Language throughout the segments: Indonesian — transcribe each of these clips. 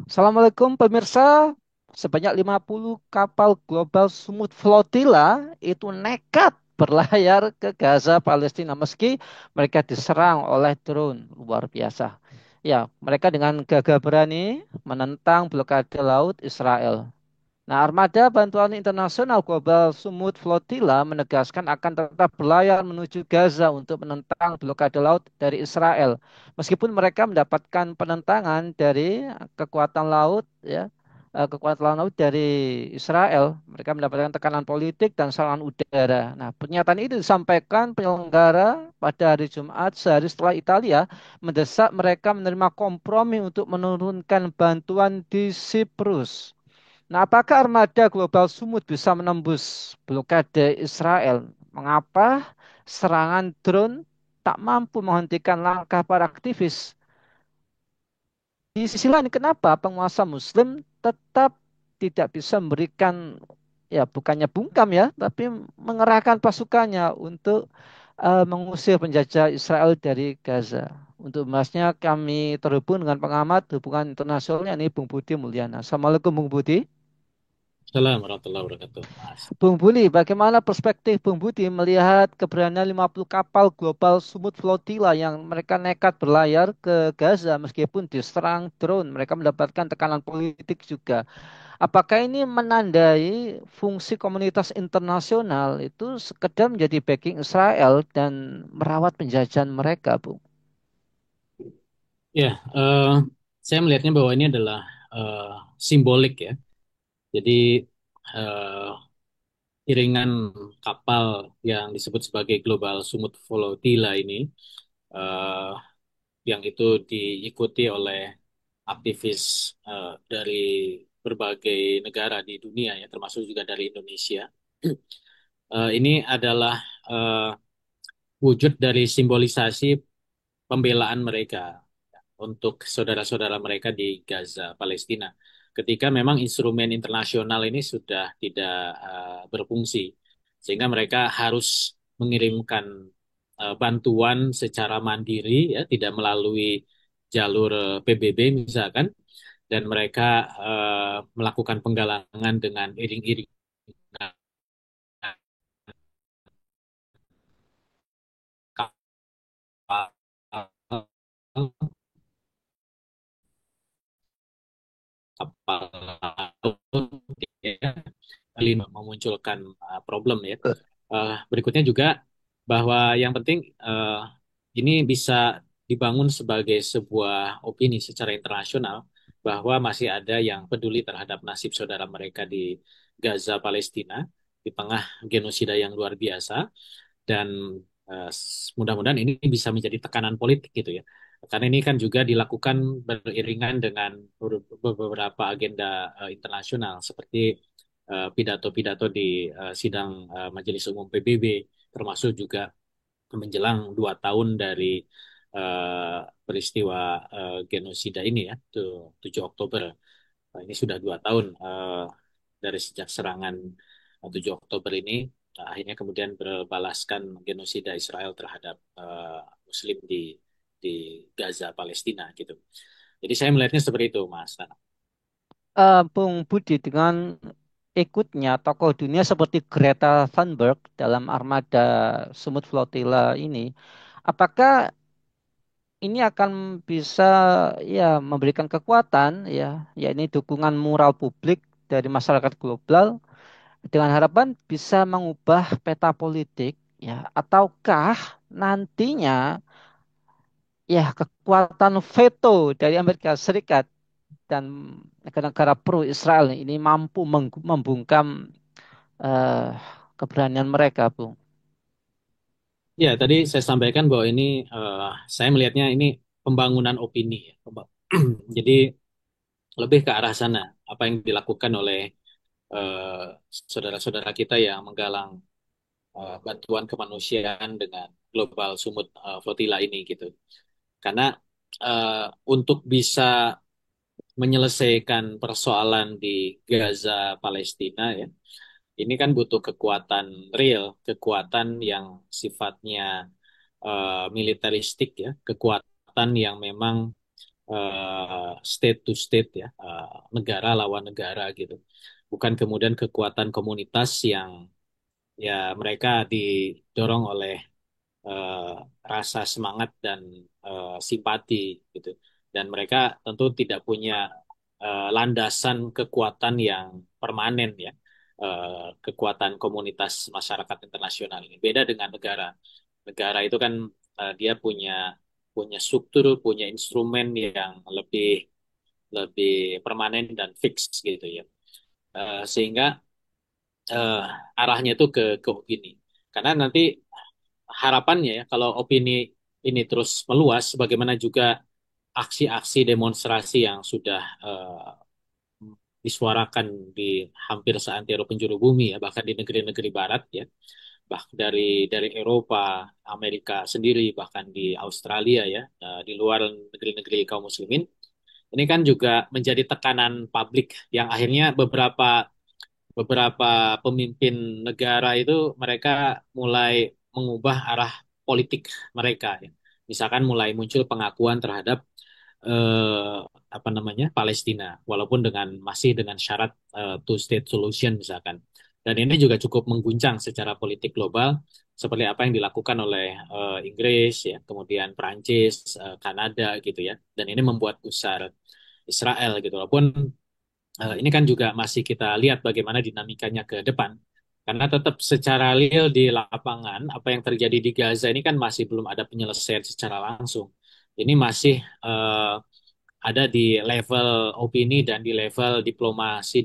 Assalamualaikum pemirsa. Sebanyak 50 kapal global Sumut Flotilla itu nekat berlayar ke Gaza, Palestina meski mereka diserang oleh drone luar biasa. Ya, mereka dengan gagah berani menentang blokade laut Israel. Nah, armada bantuan internasional Global Sumut Flotilla menegaskan akan tetap berlayar menuju Gaza untuk menentang blokade laut dari Israel. Meskipun mereka mendapatkan penentangan dari kekuatan laut, ya, kekuatan laut dari Israel, mereka mendapatkan tekanan politik dan serangan udara. Nah, pernyataan itu disampaikan penyelenggara pada hari Jumat sehari setelah Italia mendesak mereka menerima kompromi untuk menurunkan bantuan di Siprus. Nah, apakah armada global Sumut bisa menembus blokade Israel? Mengapa serangan drone tak mampu menghentikan langkah para aktivis? Di sisi lain, kenapa penguasa Muslim tetap tidak bisa memberikan, ya bukannya bungkam ya, tapi mengerahkan pasukannya untuk mengusir penjajah Israel dari Gaza? Untuk membahasnya kami terhubung dengan pengamat hubungan internasional ini Bung Budi Mulyana. Assalamualaikum Bung Budi. Assalamualaikum warahmatullahi wabarakatuh, Mas. Bung Budi, bagaimana perspektif Bung Budi melihat keberanian 50 kapal global Sumut Flotilla yang mereka nekat berlayar ke Gaza meskipun diserang drone, mereka mendapatkan tekanan politik juga. Apakah ini menandai fungsi komunitas internasional itu sekedar menjadi backing Israel dan merawat penjajahan mereka, Bung? Ya, saya melihatnya bahwa ini adalah eh, simbolik ya. Jadi eh, iringan kapal yang disebut sebagai Global Sumut Flotilla ini, eh, yang itu diikuti oleh aktivis dari berbagai negara di dunia ya, termasuk juga dari Indonesia. Ini adalah eh, wujud dari simbolisasi pembelaan mereka untuk saudara-saudara mereka di Gaza, Palestina. Ketika memang instrumen internasional ini sudah tidak berfungsi, sehingga mereka harus mengirimkan bantuan secara mandiri, ya, tidak melalui jalur PBB misalkan, dan mereka melakukan penggalangan dengan iring-iringan kapal kapal laut, ya, memunculkan problem ya. Berikutnya juga bahwa yang penting ini bisa dibangun sebagai sebuah opini secara internasional bahwa masih ada yang peduli terhadap nasib saudara mereka di Gaza, Palestina, di tengah genosida yang luar biasa dan mudah-mudahan ini bisa menjadi tekanan politik gitu ya. Karena ini kan juga dilakukan beriringan dengan beberapa agenda internasional seperti pidato-pidato di sidang Majelis Umum PBB, termasuk juga menjelang 2 tahun dari peristiwa genosida ini ya, 7 Oktober. Ini sudah 2 tahun dari sejak serangan 7 Oktober ini, akhirnya kemudian berbalaskan genosida Israel terhadap Muslim di Gaza, Palestina gitu. Jadi saya melihatnya seperti itu, Mas. Bung Budi, dengan ikutnya tokoh dunia seperti Greta Thunberg dalam armada Sumut Flotilla ini, apakah ini akan bisa ya memberikan kekuatan ya ini dukungan moral publik dari masyarakat global dengan harapan bisa mengubah peta politik ya ataukah nantinya ya kekuatan veto dari Amerika Serikat dan negara-negara pro Israel ini mampu membungkam eh, keberanian mereka, Bung. Ya, tadi saya sampaikan bahwa ini eh, saya melihatnya ini pembangunan opini ya. Jadi lebih ke arah sana apa yang dilakukan oleh eh, saudara-saudara kita yang menggalang bantuan kemanusiaan dengan global sumut flotilla ini gitu. Karena eh, untuk bisa menyelesaikan persoalan di Gaza, Palestina ya, ini kan butuh kekuatan real, kekuatan yang sifatnya militeristik ya, kekuatan yang memang state to state ya, negara lawan negara gitu. Bukan kemudian kekuatan komunitas yang ya mereka didorong oleh eh, rasa semangat dan simpati gitu. Dan mereka tentu tidak punya landasan kekuatan yang permanen ya. Kekuatan komunitas masyarakat internasional ini beda dengan negara. Negara itu kan dia punya punya struktur, punya instrumen yang lebih lebih permanen dan fix gitu ya. Sehingga eh, arahnya itu ke opini. Karena nanti harapannya ya kalau opini ini terus meluas, bagaimana juga aksi-aksi demonstrasi yang sudah disuarakan di hampir seantero penjuru bumi ya, bahkan di negeri-negeri barat ya, dari Eropa, Amerika sendiri, bahkan di Australia ya, di luar negeri-negeri kaum muslimin, ini kan juga menjadi tekanan publik yang akhirnya beberapa beberapa pemimpin negara itu mereka mulai mengubah arah politik mereka ya. Misalkan mulai muncul pengakuan terhadap eh, apa namanya Palestina walaupun masih dengan syarat two state solution misalkan. Dan ini juga cukup mengguncang secara politik global seperti apa yang dilakukan oleh Inggris ya, kemudian Prancis, Kanada gitu ya. Dan ini membuat gusar Israel gitu. Walaupun ini kan juga masih kita lihat bagaimana dinamikanya ke depan. Karena tetap secara real di lapangan, apa yang terjadi di Gaza ini kan masih belum ada penyelesaian secara langsung. Ini masih eh, ada di level opini dan di level diplomasi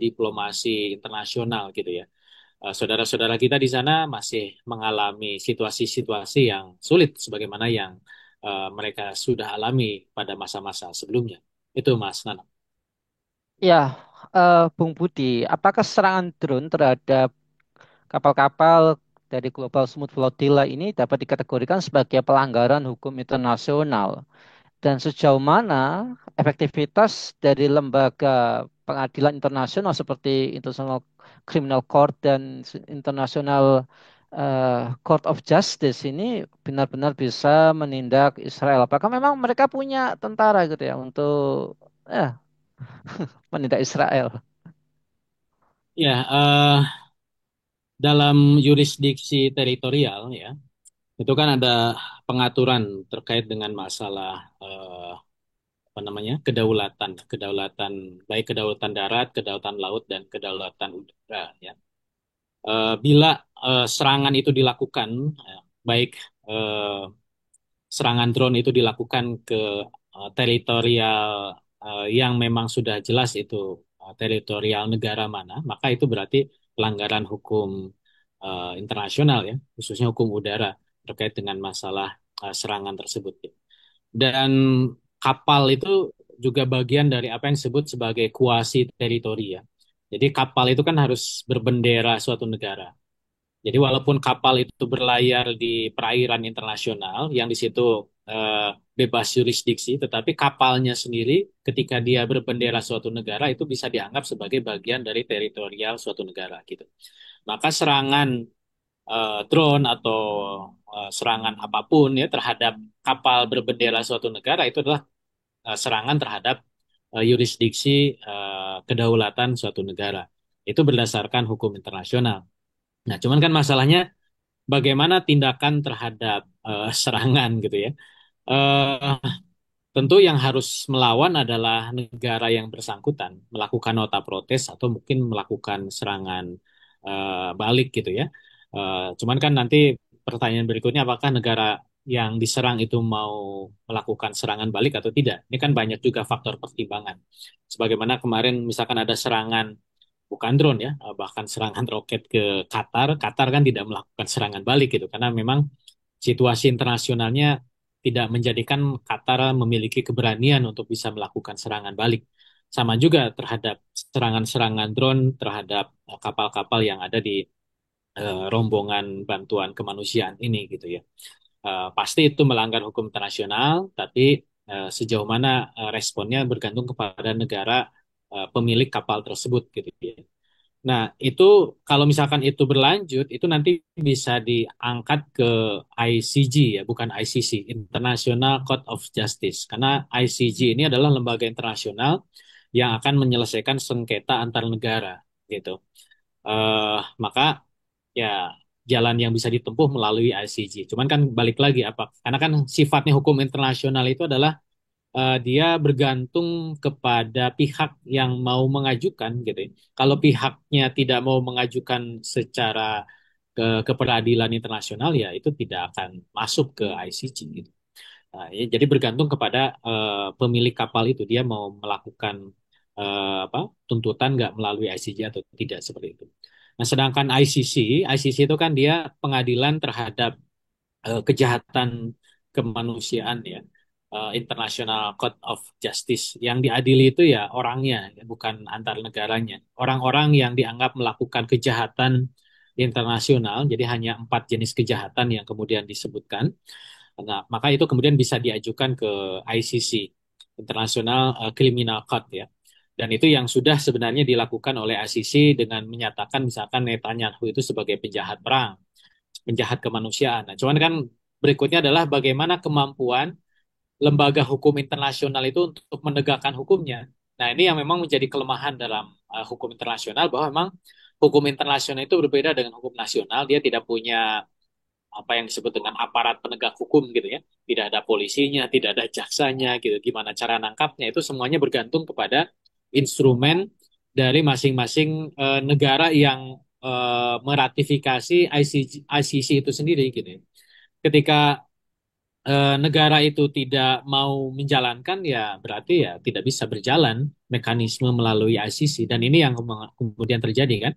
internasional gitu ya. Saudara-saudara kita di sana masih mengalami situasi-situasi yang sulit sebagaimana yang mereka sudah alami pada masa-masa sebelumnya. Itu Mas Nana. Ya, Bung Budi, apakah serangan drone terhadap kapal-kapal dari Global Smooth Flotilla ini dapat dikategorikan sebagai pelanggaran hukum internasional? Dan sejauh mana efektivitas dari lembaga pengadilan internasional seperti International Criminal Court dan International Court of Justice ini benar-benar bisa menindak Israel? Apakah memang mereka punya tentara gitu ya untuk ya, menindak Israel? Ya, dalam yurisdiksi teritorial ya, itu kan ada pengaturan terkait dengan masalah apa namanya kedaulatan baik kedaulatan darat, kedaulatan laut dan kedaulatan udara ya. Bila serangan itu dilakukan baik eh, serangan drone itu dilakukan ke teritorial yang memang sudah jelas itu teritorial negara mana, maka itu berarti pelanggaran hukum internasional ya, khususnya hukum udara terkait dengan masalah serangan tersebut. Ya. Dan kapal itu juga bagian dari apa yang disebut sebagai kuasi teritori ya. Jadi kapal itu kan harus berbendera suatu negara. Jadi walaupun kapal itu berlayar di perairan internasional yang di situ bebas yurisdiksi, tetapi kapalnya sendiri ketika dia berbendera suatu negara itu bisa dianggap sebagai bagian dari teritorial suatu negara gitu. Maka serangan drone atau serangan apapun ya terhadap kapal berbendera suatu negara itu adalah serangan terhadap yurisdiksi kedaulatan suatu negara. Itu berdasarkan hukum internasional. Nah, cuman kan masalahnya bagaimana tindakan terhadap serangan gitu ya. Eh, Tentu yang harus melawan adalah negara yang bersangkutan, melakukan nota protes atau mungkin melakukan serangan balik gitu ya. Cuman kan nanti pertanyaan berikutnya apakah negara yang diserang itu mau melakukan serangan balik atau tidak. Ini kan banyak juga faktor pertimbangan. Sebagaimana kemarin misalkan ada serangan bukan drone ya, bahkan serangan roket ke Qatar, Qatar kan tidak melakukan serangan balik gitu karena memang situasi internasionalnya tidak menjadikan Qatar memiliki keberanian untuk bisa melakukan serangan balik. Sama juga terhadap serangan-serangan drone terhadap kapal-kapal yang ada di rombongan bantuan kemanusiaan ini gitu ya. Pasti itu melanggar hukum internasional, tapi sejauh mana responnya bergantung kepada negara pemilik kapal tersebut gitu ya. Nah, itu kalau misalkan itu berlanjut, itu nanti bisa diangkat ke ICJ ya, bukan ICC, International Court of Justice. Karena ICJ ini adalah lembaga internasional yang akan menyelesaikan sengketa antar negara gitu. Maka ya jalan yang bisa ditempuh melalui ICJ. Cuman kan balik lagi apa? Karena kan sifatnya hukum internasional itu adalah dia bergantung kepada pihak yang mau mengajukan gitu ya. Kalau pihaknya tidak mau mengajukan secara ke peradilan internasional ya itu tidak akan masuk ke ICJ gitu. Nah, jadi bergantung kepada pemilik kapal itu dia mau melakukan apa tuntutan nggak melalui ICJ atau tidak seperti itu. Nah, sedangkan ICC itu kan dia pengadilan terhadap kejahatan kemanusiaan ya. International Court of Justice yang diadili itu ya orangnya ya, bukan antar negaranya. Orang-orang yang dianggap melakukan kejahatan internasional, jadi hanya 4 jenis kejahatan yang kemudian disebutkan. Nah, maka itu kemudian bisa diajukan ke ICC, International Criminal Court ya. Dan itu yang sudah sebenarnya dilakukan oleh ICC dengan menyatakan misalkan Netanyahu itu sebagai penjahat perang, penjahat kemanusiaan. Nah, cuman kan berikutnya adalah bagaimana kemampuan lembaga hukum internasional itu untuk menegakkan hukumnya. Nah, ini yang memang menjadi kelemahan dalam hukum internasional bahwa memang hukum internasional itu berbeda dengan hukum nasional. Dia tidak punya apa yang disebut dengan aparat penegak hukum gitu ya. Tidak ada polisinya, tidak ada jaksanya gitu. Gimana cara nangkapnya itu semuanya bergantung kepada instrumen dari masing-masing negara yang meratifikasi ICC itu sendiri gitu ya. Ketika negara itu tidak mau menjalankan ya berarti ya tidak bisa berjalan mekanisme melalui ICC dan ini yang kemudian terjadi kan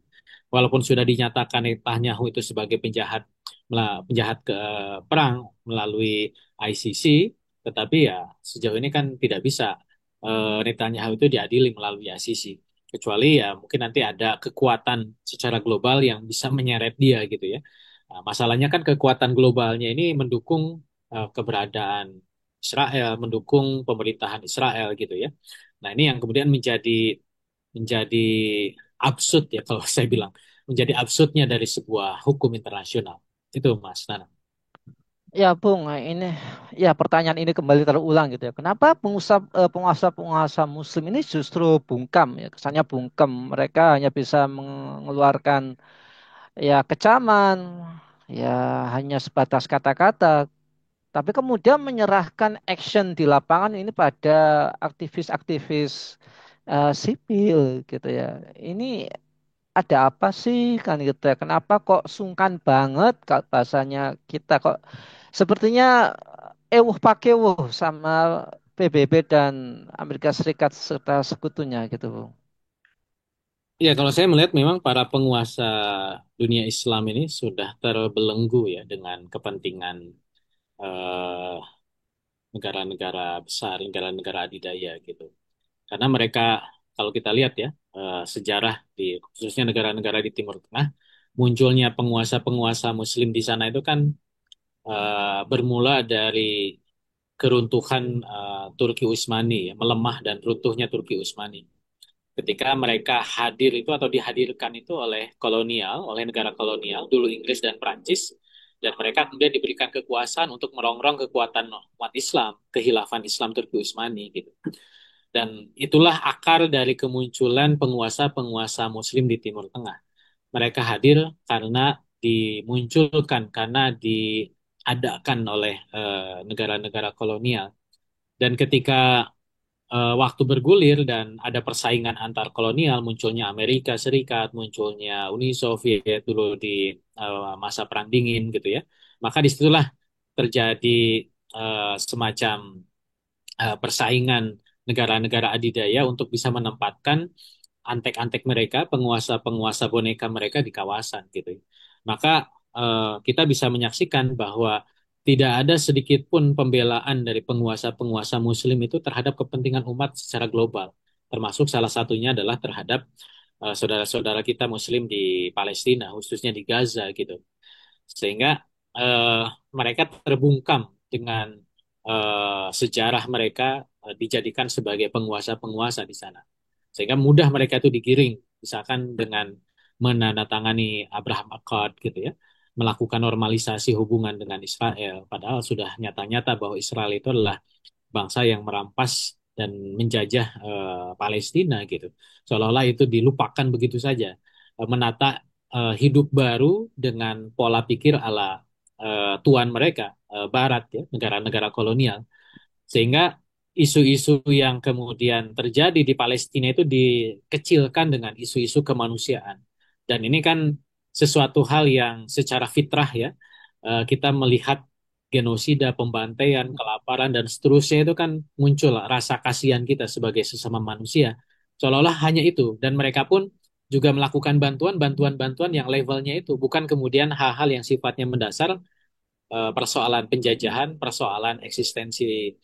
walaupun sudah dinyatakan Netanyahu itu sebagai penjahat ke perang melalui ICC tetapi ya sejauh ini kan tidak bisa Netanyahu itu diadili melalui ICC kecuali ya mungkin nanti ada kekuatan secara global yang bisa menyeret dia gitu ya. Nah, masalahnya kan kekuatan globalnya ini mendukung keberadaan Israel, mendukung pemerintahan Israel gitu ya. Nah, ini yang kemudian menjadi absurd ya kalau saya bilang, menjadi absurdnya dari sebuah hukum internasional. Itu Mas Nana. Ya, Bung, ini ya pertanyaan ini kembali terulang gitu ya. Kenapa penguasa-penguasa Muslim ini justru bungkam ya? Kesannya bungkam. Mereka hanya bisa mengeluarkan ya kecaman, ya hanya sebatas kata-kata. Tapi kemudian menyerahkan action di lapangan ini pada aktivis-aktivis sipil gitu ya. Ini ada apa sih kan gitu ya? Kenapa kok sungkan banget kalau bahasanya kita kok sepertinya ewuh pakewuh sama PBB dan Amerika Serikat serta sekutunya gitu, Bung. Ya, kalau saya melihat memang para penguasa dunia Islam ini sudah terbelenggu ya dengan kepentingan eh, negara-negara besar, negara-negara adidaya gitu. Karena mereka, kalau kita lihat ya, sejarah di khususnya negara-negara di Timur Tengah, munculnya penguasa-penguasa Muslim di sana itu kan bermula dari keruntuhan Turki Utsmani, ya, melemah dan runtuhnya Turki Utsmani. Ketika mereka hadir itu atau dihadirkan itu oleh kolonial, oleh negara kolonial, dulu Inggris dan Prancis, dan mereka kemudian diberikan kekuasaan untuk merongrong kekuatan umat Islam, kehilafan Islam Turki Utsmani gitu. Dan itulah akar dari kemunculan penguasa-penguasa Muslim di Timur Tengah. Mereka hadir karena dimunculkan, karena diadakan oleh negara-negara kolonial. Dan ketika waktu bergulir dan ada persaingan antar kolonial, munculnya Amerika Serikat, munculnya Uni Soviet dulu di masa Perang Dingin gitu ya. Maka disitulah terjadi semacam persaingan negara-negara adidaya untuk bisa menempatkan antek-antek mereka, penguasa-penguasa boneka mereka di kawasan gitu. Maka kita bisa menyaksikan bahwa tidak ada sedikit pun pembelaan dari penguasa-penguasa Muslim itu terhadap kepentingan umat secara global, termasuk salah satunya adalah terhadap saudara-saudara kita Muslim di Palestina, khususnya di Gaza gitu. Sehingga eh, mereka terbungkam dengan sejarah mereka dijadikan sebagai penguasa-penguasa di sana. Sehingga mudah mereka itu digiring, misalkan dengan menandatangani Abraham Accord gitu ya, melakukan normalisasi hubungan dengan Israel. Padahal sudah nyata-nyata bahwa Israel itu adalah bangsa yang merampas dan menjajah Palestina gitu. Seolah-olah itu dilupakan begitu saja. Menata hidup baru dengan pola pikir ala tuan mereka, Barat ya, negara-negara kolonial. Sehingga isu-isu yang kemudian terjadi di Palestina itu dikecilkan dengan isu-isu kemanusiaan. Dan ini kan sesuatu hal yang secara fitrah ya, kita melihat genosida, pembantaian, kelaparan, dan seterusnya itu kan muncul rasa kasihan kita sebagai sesama manusia. Seolah-olah hanya itu. Dan mereka pun juga melakukan bantuan-bantuan yang levelnya itu. Bukan kemudian hal-hal yang sifatnya mendasar, persoalan penjajahan, persoalan eksistensi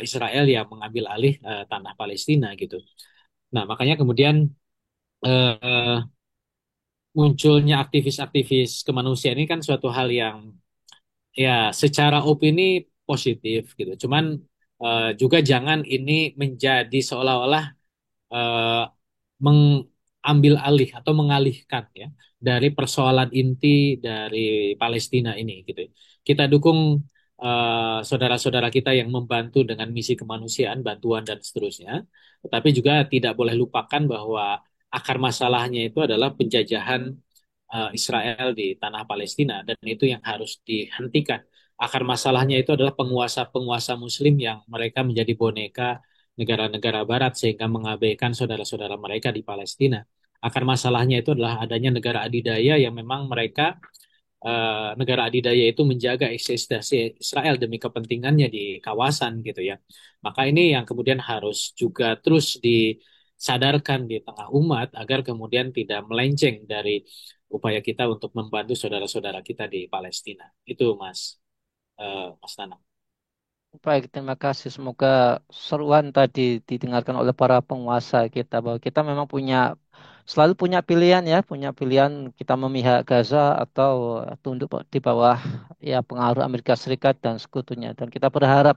Israel yang mengambil alih tanah Palestina gitu. Nah, makanya kemudian eh, munculnya aktivis-aktivis kemanusiaan ini kan suatu hal yang ya secara opini positif gitu. Cuman juga jangan ini menjadi seolah-olah eh, mengambil alih atau mengalihkan ya dari persoalan inti dari Palestina ini gitu. Kita dukung saudara-saudara kita yang membantu dengan misi kemanusiaan, bantuan dan seterusnya. Tetapi juga tidak boleh lupakan bahwa akar masalahnya itu adalah penjajahan Israel di tanah Palestina dan itu yang harus dihentikan. Akar masalahnya itu adalah penguasa-penguasa Muslim yang mereka menjadi boneka negara-negara Barat sehingga mengabaikan saudara-saudara mereka di Palestina. Akar masalahnya itu adalah adanya negara adidaya yang memang mereka negara adidaya itu menjaga eksistensi Israel demi kepentingannya di kawasan gitu ya. Maka ini yang kemudian harus juga terus disadarkan di tengah umat agar kemudian tidak melenceng dari upaya kita untuk membantu saudara-saudara kita di Palestina. Itu Mas Nana. Baik, terima kasih. Semoga seruan tadi didengarkan oleh para penguasa kita bahwa kita memang selalu punya pilihan ya, punya pilihan kita memihak Gaza atau tunduk di bawah ya pengaruh Amerika Serikat dan sekutunya. Dan kita berharap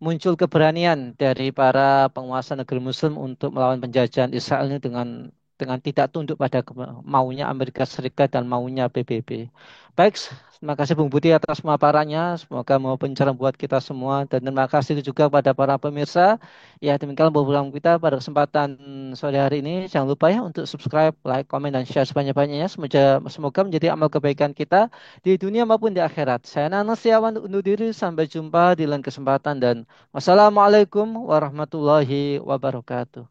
muncul keberanian dari para penguasa negeri Muslim untuk melawan penjajahan Israel ini dengan tidak tunduk pada maunya Amerika Serikat dan maunya PBB. Baik, terima kasih Bung Budi atas pemaparannya. Semoga mau pencerahan buat kita semua dan terima kasih juga pada para pemirsa. Ya, demikian program kita pada kesempatan sore hari ini. Jangan lupa ya untuk subscribe, like, komen, dan share sebanyak-banyaknya. Semoga menjadi amal kebaikan kita di dunia maupun di akhirat. Saya Nana Setiawan undur diri. Sampai jumpa di lain kesempatan dan wassalamualaikum warahmatullahi wabarakatuh.